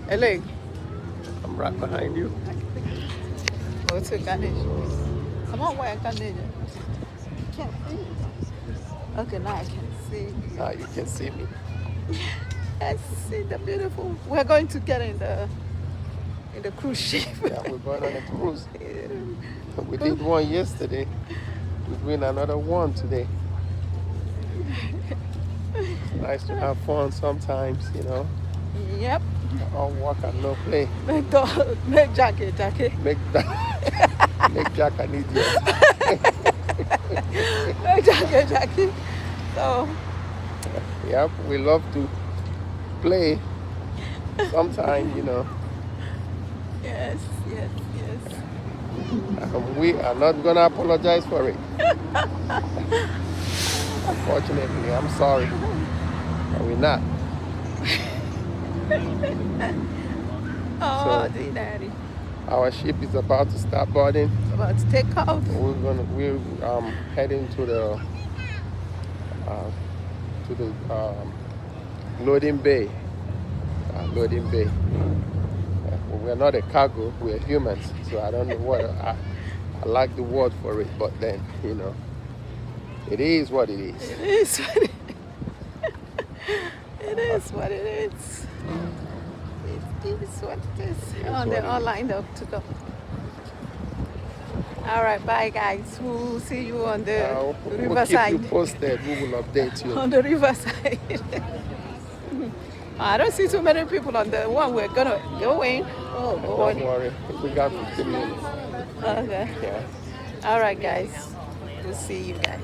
LA. I'm right behind you. Go to Ganesh. Come on, where Ganesh? Can't see you. Okay, now I can see you. Now you can see me. I see the beautiful. We're going to get in the cruise ship. Yeah, we're going on a cruise. Yeah. We did one yesterday. We're doing another one today. It's nice to have fun sometimes, you know. Yep. All work and no play. Make Jackie. Make make Jack an idiot. Make Jackie. So, Yep, we love to play. Sometimes, you know. yes. We are not gonna apologize for it. Unfortunately, I'm sorry. But we're not. Oh, So- dear daddy. Our ship is about to start boarding. About to take off. We're heading to the loading bay. Loading bay. We're not a cargo. We're humans. So I don't know what I like the word for it, but then you know, it is what it is. It is what it It is what it is. It is what it is. Oh, they're all lined up to go. All right, bye guys. We'll see you on the We'll keep you riverside. posted. We will update you. On the riverside. I don't see too many people on the one we're gonna go in. Oh, Don't worry. We got 15 minutes. okay. Yeah. All right, guys. We'll see you guys.